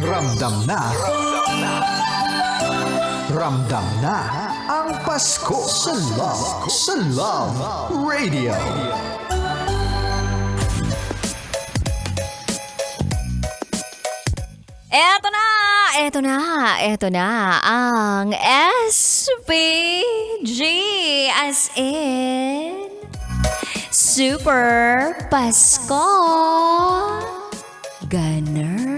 Ramdam na. Ramdam na ang Pasko sa Love Radio. Eto na ang SPG as in Super Pasko Gunner.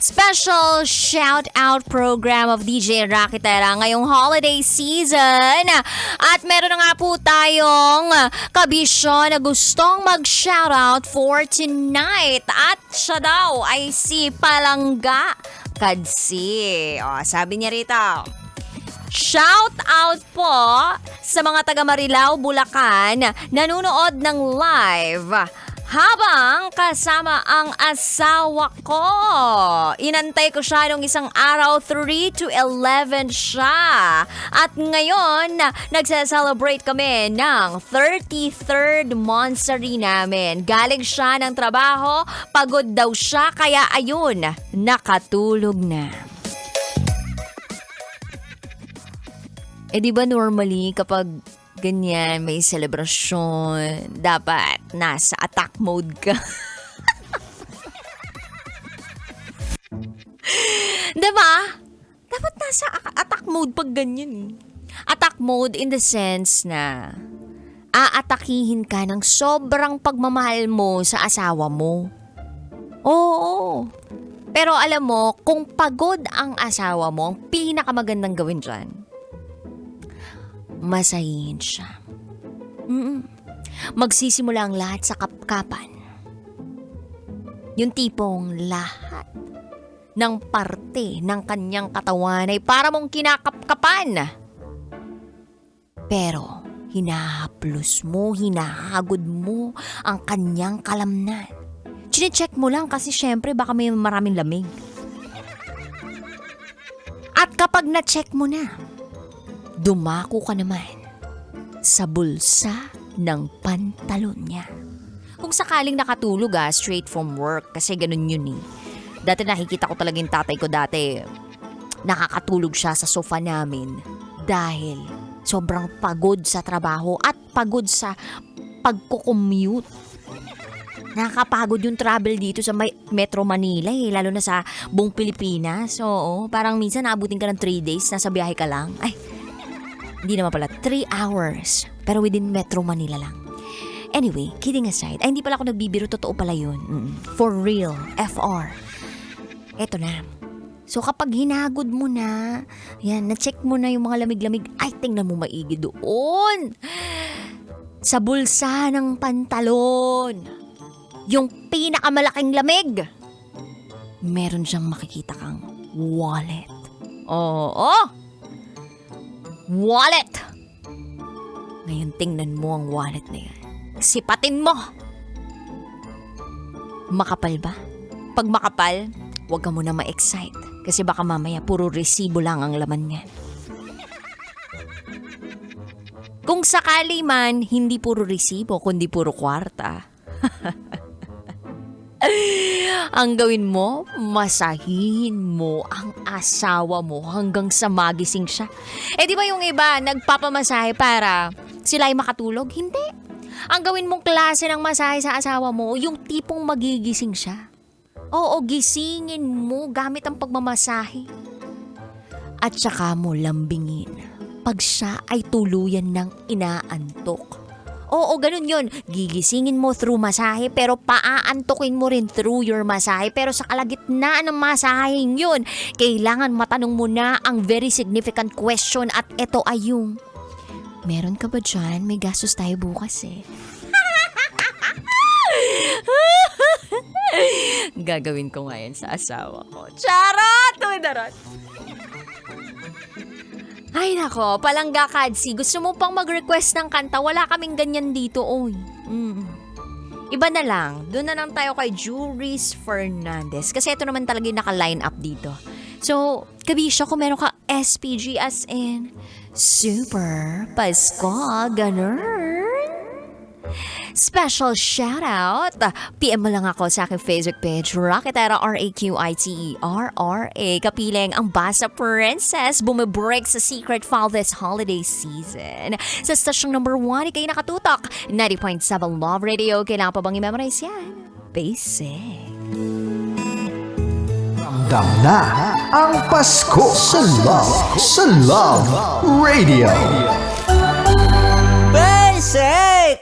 Special shout-out program of DJ Rakitera ngayong holiday season. At meron na nga po tayong kabisyo na gustong mag-shoutout for tonight. At siya daw ay si Palangga Kadsi. O, sabi niya rito, shout out po sa mga taga Marilao, Bulacan, nanonood ng live habang kasama ang asawa ko. Inantay ko siya nung isang araw, 3 to 11 siya. At ngayon, nagse-celebrate kami ng 33rd monthsary namin. Galing siya ng trabaho, pagod daw siya, kaya ayun, nakatulog na. Di ba normally kapag ganyan, may selebrasyon, dapat nasa attack mode ka. Diba? Dapat nasa attack mode pag ganyan. Attack mode in the sense na aatakihin ka ng sobrang pagmamahal mo sa asawa mo. Oo. Pero alam mo, kung pagod ang asawa mo, ang pinakamagandang gawin dyan, masahihin siya. Magsisimula ang lahat sa kapkapan. Yung tipong lahat ng parte ng kanyang katawan ay para mong kinakapkapan. Pero hinahaplos mo, hinahagod mo ang kanyang kalamnan. Chine-check mo lang kasi syempre baka may maraming lamig. At kapag na-check mo na, dumako ka naman sa bulsa ng pantalon niya. Kung sakaling nakatulog straight from work, kasi ganun yun eh. Dati nakikita ko talaga yung tatay ko dati, nakakatulog siya sa sofa namin dahil sobrang pagod sa trabaho at pagod sa pagko-commute. Nakakapagod yung travel dito sa Metro Manila lalo na sa buong Pilipinas. Oo, parang minsan naabutin ka ng 3 days, nasa biyahe ka lang. Ay, hindi naman pala, 3 hours. Pero within Metro Manila lang. Anyway, kidding aside, hindi pala ako nagbibiro, totoo pala yun. For real, FR. Eto na. So kapag hinagod mo na, yan, na-check mo na yung mga lamig-lamig, ay tingnan mo maigi doon. Sa bulsa ng pantalon, yung pinakamalaking lamig, meron siyang makikita kang wallet. Oo. Wallet! Ngayon tingnan mo ang wallet na yan. Sipatin mo! Makapal ba? Pag makapal, huwag ka muna ma-excite. Kasi baka mamaya puro resibo lang ang laman niyan. Kung sakali man, hindi puro resibo, kundi puro kwarta. Ang gawin mo, masahihin mo ang asawa mo hanggang sa magising siya. Di ba yung iba, nagpapamasahe para sila ay makatulog? Hindi. Ang gawin mong klase ng masahe sa asawa mo, yung tipong magigising siya. Oo, gisingin mo gamit ang pagmamasahe. At saka mo lambingin pag siya ay tuluyan ng inaantok. Oo, ganun yun. Gigisingin mo through masahe pero paaantukin mo rin through your masahe. Pero sa kalagitnaan ng masaheng yun, kailangan matanong mo na ang very significant question at ito ay yung, meron ka ba dyan? May gastos tayo bukas eh. Gagawin ko ngayon sa asawa ko. Charot! Tumidarot! Ay nako, Palangga Kadsi, gusto mo pang mag-request ng kanta? Wala kaming ganyan dito, oy. Iba na lang, doon na lang tayo kay Juris Fernandez. Kasi ito naman talaga yung naka-line up dito. So, kabisyo kung meron ka SPG as in Super Pasko, ganun. Special shoutout! PM mo lang ako sa aking Facebook page, Rakitera, RAQITERRA. Kapiling ang Basa Princess, bumibreak sa Secret Fall this holiday season. Sa stasyong number 1, kayo nakatutok. 90.7 Love Radio. Kailangan pa bang i-memorize yan? Basic. Ramdam na ang Pasko sa Love Radio. Basic!